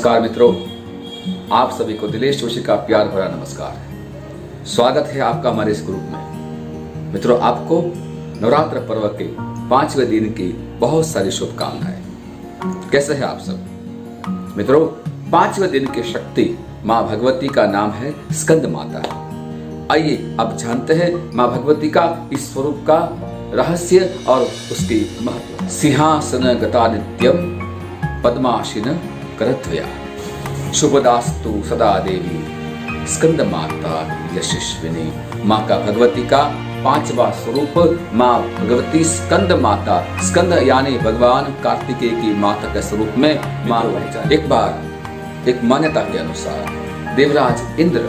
नमस्कार मित्रों, आप सभी को दिलेश जोशी का प्यार भरा नमस्कार है। स्वागत है आपका हमारे इस ग्रुप में। मित्रों, आपको नवरात्र पर्व के 5वें दिन की बहुत सारी शुभकामनाएं। कैसे हैं आप सब? मित्रों, 5वें दिन की शक्ति माँ भगवती का नाम है स्कंद माता। आइए अब जानते हैं माँ भगवती का इस स्वरूप का रहस्य और उसकी महत्व। सिंहासन गता नित्यम पद्माशिन करध्वया शुभदास्तु सदा देवी स्कंद माता यशस्विनी। माँ का भगवती का 5वां स्वरूप माँ भगवती स्कंद माता। स्कंद यानी भगवान कार्तिकेय की माता के स्वरूप में माँ पहचान। एक बार एक मान्यता के अनुसार देवराज इंद्र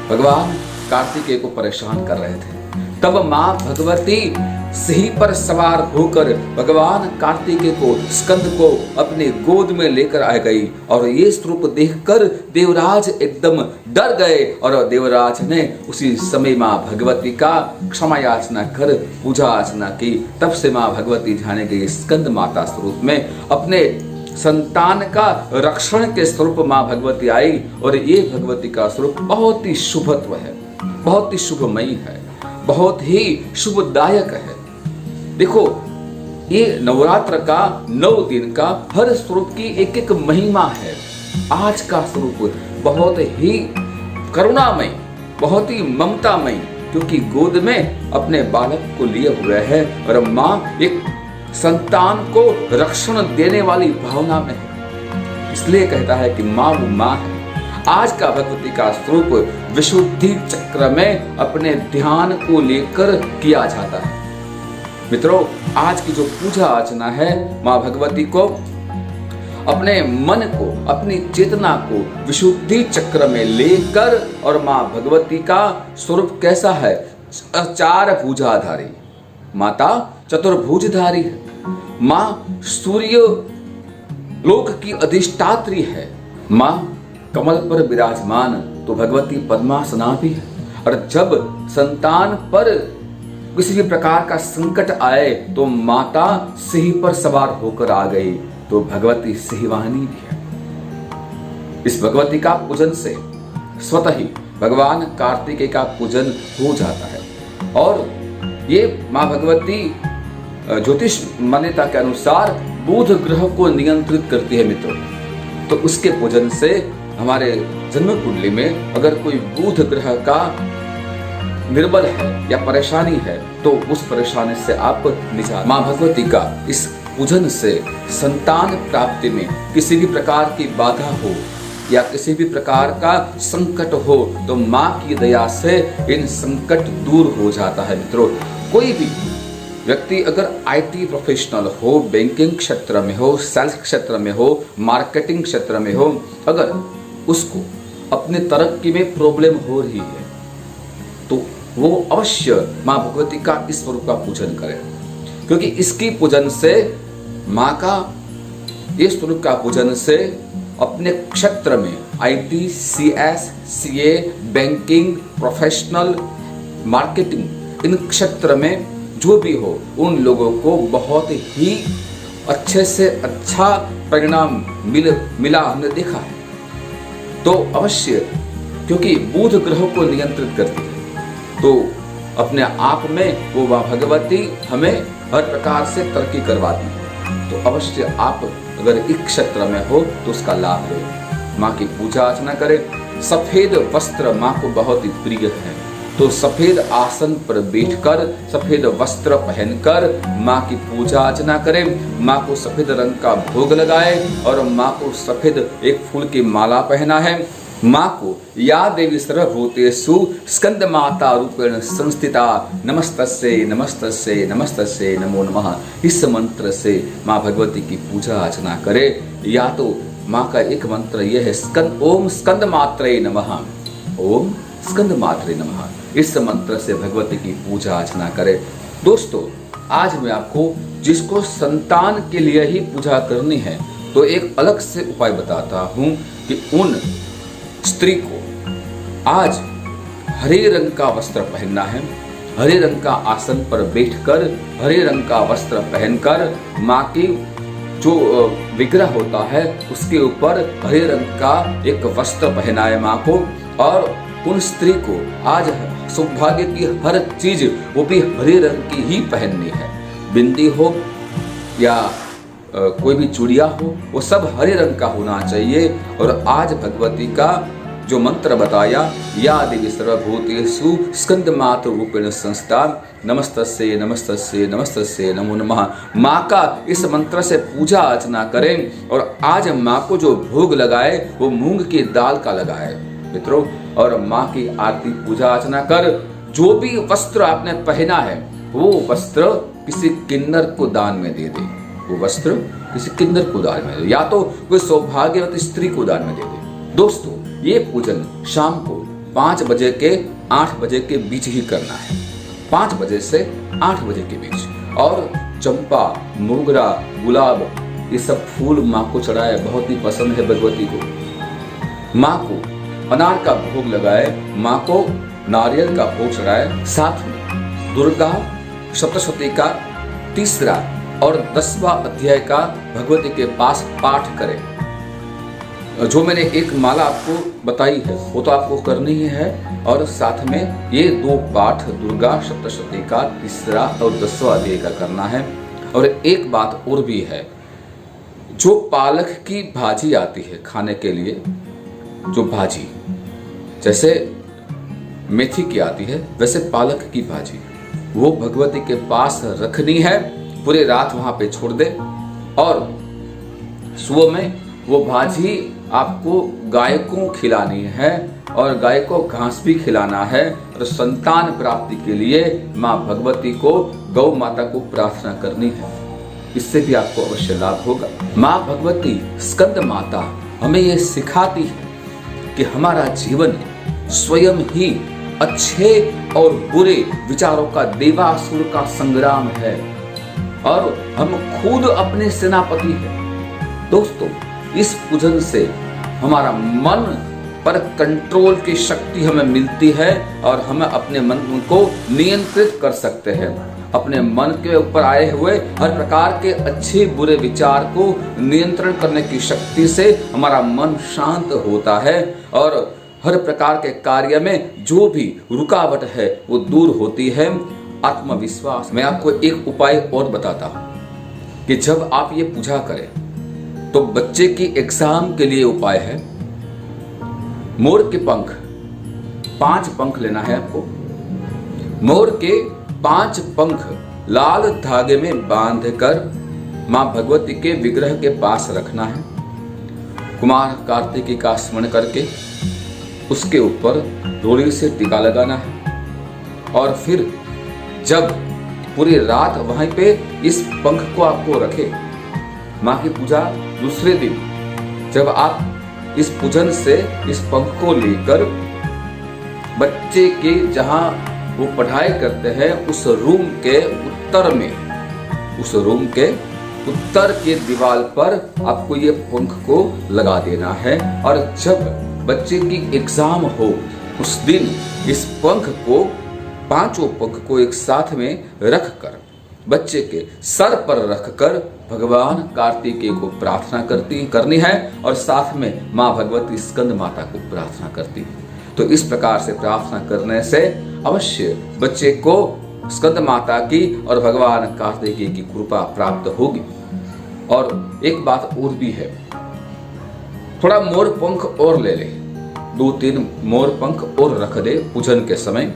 भगवान कार्तिकेय को परेशान कर रहे थे। तब माँ भगवती सिंह पर सवार होकर भगवान कार्तिकेय को स्कंद को अपने गोद में लेकर आ गई और ये स्वरूप देखकर देवराज एकदम डर गए और देवराज ने उसी समय माँ भगवती का क्षमा याचना कर पूजा अर्चना की। तब से माँ भगवती जाने गई स्कंद माता स्वरूप में अपने संतान का रक्षण के स्वरूप माँ भगवती आई। और ये भगवती का स्वरूप बहुत ही शुभत्व है, बहुत ही शुभमयी है, बहुत ही शुभदायक है। देखो, ये नवरात्र का 9 दिन का हर स्वरूप की एक एक महिमा है। आज का स्वरूप बहुत ही करुणामय, बहुत ही ममतामय, क्योंकि गोद में अपने बालक को लिए हुए है और माँ एक संतान को रक्षण देने वाली भावना में है। इसलिए कहता है कि माँ वो माँ है। आज का भगवती का स्वरूप विशुद्धि चक्र में अपने ध्यान को लेकर किया जाता है। मित्रों, आज की जो पूजा अर्चना है, माँ भगवती को अपने मन को, अपनी चेतना को विशुद्धि चक्र में लेकर, और माँ भगवती का स्वरूप कैसा है? 4 भुजाधारी माता, चतुर्भुजधारी है। माँ सूर्य लोक की अधिष्ठात्री है। माँ कमल पर विराजमान तो भगवती पद्मासना भी है। और जब संतान पर किसी भी प्रकार का संकट आए तो माता सिंह पर सवार होकर आ गई तो भगवती सिंहवाहिनी भी है। इस भगवती का पूजन से स्वतः ही भगवान कार्तिकेय का पूजन हो जाता है। और ये माँ भगवती ज्योतिष मान्यता के अनुसार बुध ग्रह को नियंत्रित करती है मित्रों। तो उसके पूजन से हमारे जन्म कुंडली में अगर कोई बुध ग्रह का निर्बल है या परेशानी है तो उस परेशानी से आप निजात। माँ भगवती का इस पूजन से संतान प्राप्ति में किसी भी प्रकार की बाधा हो या किसी भी प्रकार का संकट हो तो माँ की दया से इन संकट दूर हो जाता है। मित्रों, कोई भी व्यक्ति अगर IT प्रोफेशनल हो, बैंकिंग क्षेत्र में हो, सेल्स क्षेत्र में हो, मार्केटिंग क्षेत्र में हो, अगर उसको अपने तरक्की में प्रॉब्लम हो रही है तो वो अवश्य माँ भगवती का इस स्वरूप का पूजन करे, क्योंकि इसकी पूजन से माँ का इस स्वरूप का पूजन से अपने क्षेत्र में IT, CS, CA, banking, professional, marketing, इन क्षेत्र में जो भी हो उन लोगों को बहुत ही अच्छे से अच्छा परिणाम मिला हमने देखा है। तो अवश्य, क्योंकि बुध ग्रह को नियंत्रित करती है तो अपने आप में वो माँ भगवती हमें हर प्रकार से तरक्की करवाती है। तो अवश्य आप अगर इस क्षेत्र में हो तो उसका लाभ लो, माँ की पूजा अर्चना करें। सफेद वस्त्र माँ को बहुत ही प्रिय है, तो सफेद आसन पर बैठकर सफेद वस्त्र पहनकर माँ की पूजा अर्चना करें। माँ को सफेद रंग का भोग लगाए और माँ को सफेद एक फूल की माला पहना है। माँ को या देवी सर्वभूतेषु स्कंद माता रूपेण संस्थिता नमस्तस्यै नमस्तस्यै नमस्तस्यै नमो नमः, इस मंत्र से माँ भगवती की पूजा अर्चना करे। या तो माँ का एक मंत्र यह है, ओम स्कंद मात्रे नमः, ओम स्कंद मात्रे नमः। इस मंत्र से भगवती की पूजा अर्चना करें। दोस्तों, आज मैं आपको जिसको संतान के लिए ही पूजा करनी है तो एक अलग से उपाय बताता हूं कि उन स्त्री को आज हरे रंग का वस्त्र पहनना है। हरे रंग का आसन पर बैठकर हरे रंग का वस्त्र पहनकर माँ की जो विग्रह होता है उसके ऊपर हरे रंग का एक वस्त्र पहनाए माँ को, और उन स्त्री को आज सौभाग्य की हर चीज वो भी हरे रंग की ही पहननी है। बिंदी हो या कोई भी चूड़िया हो, वो सब हरे रंग का होना चाहिए। और आज भगवती का जो मंत्र बताया, या देवी सर्वभूतेषु स्कंदमात्र रूपेण संस्था नमस्तस्ये नमस्तस्ये नमस्तस्ये नमो नमः। माँ का इस मंत्र से पूजा अर्चना करें, और आज माँ को जो भोग लगाए वो मूंग की दाल का लगाए मित्रों। और माँ की आरती पूजा अर्चना कर जो भी वस्त्र आपने पहना है वो वस्त्र किसी किन्नर को दान में दे दे। वो वस्त्र किसी किन्नर को दान में दे, या तो कोई सौभाग्यवती स्त्री को दान में दे दे। दोस्तों, ये पूजन शाम को 5 बजे के 8 बजे के बीच ही करना है। 5 बजे से 8 बजे के बीच। और चंपा, मोगरा, गुलाब, ये सब फूल माँ को चढ़ाए, बहुत ही पसंद है भगवती को। माँ को अनार का भोग लगाए, माँ को नारियल का भोग चढ़ाए। साथ में दुर्गा सप्तशती का 3रा और 10वां अध्याय का भगवती के पास पाठ करें। जो मैंने एक माला आपको बताई है वो तो आपको करनी ही है, और साथ में ये 2 पाठ दुर्गा सप्तशती का 3रा और 10वां अध्याय का करना है। और एक बात और भी है, जो पालक की भाजी आती है खाने के लिए, जो भाजी जैसे मेथी की आती है वैसे पालक की भाजी वो भगवती के पास रखनी है। पूरी रात वहां पे छोड़ दे, और सुबह में वो भाजी आपको गाय को खिलानी है, और गाय को घास भी खिलाना है। और संतान प्राप्ति के लिए माँ भगवती को, गौ माता को प्रार्थना करनी है। इससे भी आपको अवश्य लाभ होगा। माँ भगवती स्कंद माता हमें ये सिखाती है कि हमारा जीवन स्वयं ही अच्छे और बुरे विचारों का, देवासुर का संग्राम है, और हम खुद अपने सेनापति हैं। दोस्तों, इस पूजन से हमारा मन पर कंट्रोल की शक्ति हमें मिलती है, और हम अपने मन को नियंत्रित कर सकते हैं। अपने मन के ऊपर आए हुए हर प्रकार के अच्छे बुरे विचार को नियंत्रण करने की शक्ति से हमारा मन शांत होता है, और हर प्रकार के कार्य में जो भी रुकावट है वो दूर होती है। आत्मविश्वास। मैं आपको एक उपाय और बताता हूं कि जब आप ये पूजा करें तो बच्चे की एग्जाम के लिए उपाय है, मोर के पंख, 5 पंख लेना है आपको। मोर के 5 पंख लाल धागे में बांधकर मां भगवती के विग्रह के पास रखना है। कुमार कार्तिकी का स्मरण करके उसके ऊपर डोरी से टीका लगाना है, और फिर जब पूरी रात वहीं पे इस पंख को आपको रखे, माँ की पूजा दूसरे दिन जब आप इस पूजन से इस पंख को लेकर बच्चे के जहां वो पढ़ाई करते हैं उस रूम के उत्तर में, उस रूम के उत्तर के दीवार पर आपको ये पंख को लगा देना है। और जब बच्चे की एग्जाम हो उस दिन इस पंख को, 5 पंख को एक साथ में रखकर बच्चे के सर पर रखकर भगवान कार्तिकेय को प्रार्थना करनी है, और साथ में माँ भगवती स्कंद माता को प्रार्थना करती है। तो इस प्रकार से प्रार्थना करने से अवश्य बच्चे को स्कंद माता की और भगवान कार्तिकेय की कृपा प्राप्त होगी। और एक बात और भी है, थोड़ा मोर पंख और ले ले, 2-3 मोर पंख और रख दे पूजन के समय।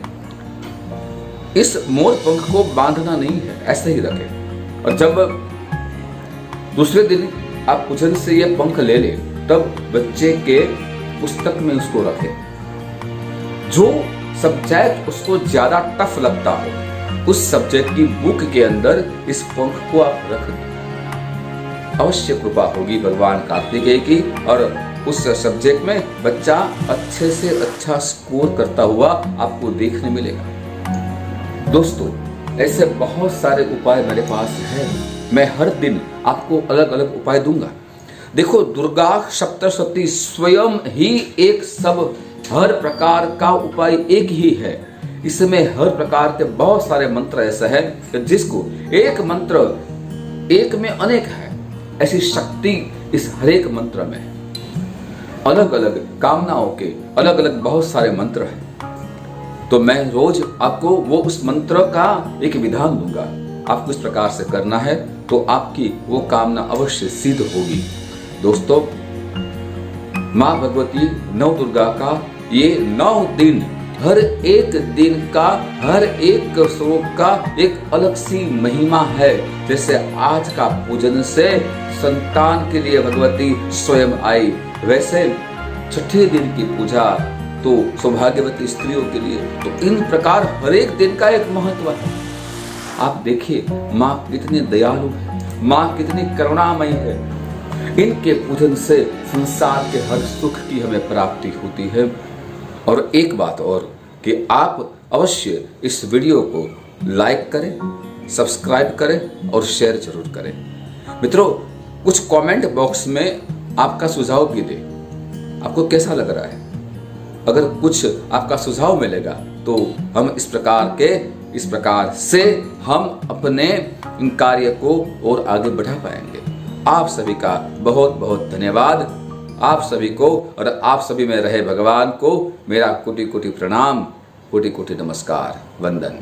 इस मोर पंख को बांधना नहीं है, ऐसे ही रखे, और जब दूसरे दिन आप पूजन से ये पंख ले ले तब बच्चे के पुस्तक में उसको रखे। जो सब्जेक्ट उसको ज्यादा टफ लगता हो उस सब्जेक्ट की बुक के अंदर इस पंख को आप रख दें, अवश्य कृपा होगी भगवान कार्तिकेय की, और उस सब्जेक्ट में बच्चा अच्छे से अच्छा स्कोर करता हुआ आपको देखने मिलेगा। दोस्तों, ऐसे बहुत सारे उपाय मेरे पास हैं, मैं हर दिन आपको अलग अलग उपाय दूंगा। देखो, दुर्गा सप्तशती स्वयं ही एक सब, हर प्रकार का उपाय एक ही है। इसमें हर प्रकार के बहुत सारे मंत्र ऐसे हैं कि जिसको एक मंत्र एक में अनेक है, ऐसी शक्ति इस हरेक मंत्र में है। अलग अलग कामनाओं के अलग अलग बहुत सारे मंत्र हैं। तो मैं रोज आपको वो उस मंत्र का एक विधान दूंगा। आपको इस प्रकार से करना है तो आपकी वो कामना अवश्य सिद्ध होगी। दोस्तों, माँ भगवती नौ दुर्गा का ये 9 दिन, हर एक दिन का हर एक श्लोक का एक अलग सी महिमा है। जैसे आज का पूजन से संतान के लिए भगवती स्वयं आई, वैसे छठे दिन की पूजा तो सौभाग्यवती स्त्रियों के लिए। तो इन प्रकार हर एक दिन का एक महत्व है। आप देखिए माँ कितनी दयालु है, माँ कितनी करुणामयी है। इनके पूजन से संसार के हर सुख की हमें प्राप्ति होती है। और एक बात और कि आप अवश्य इस वीडियो को लाइक करें, सब्सक्राइब करें और शेयर जरूर करें। मित्रों, कुछ कमेंट बॉक्स में आपका सुझाव भी दें। आपको कैसा लग रहा है? अगर कुछ आपका सुझाव मिलेगा तो हम इस प्रकार से हम अपने इन कार्य को और आगे बढ़ा पाएंगे। आप सभी का बहुत बहुत धन्यवाद। आप सभी को और आप सभी में रहे भगवान को मेरा कोटि कोटि प्रणाम, कोटि कोटि नमस्कार, वंदन।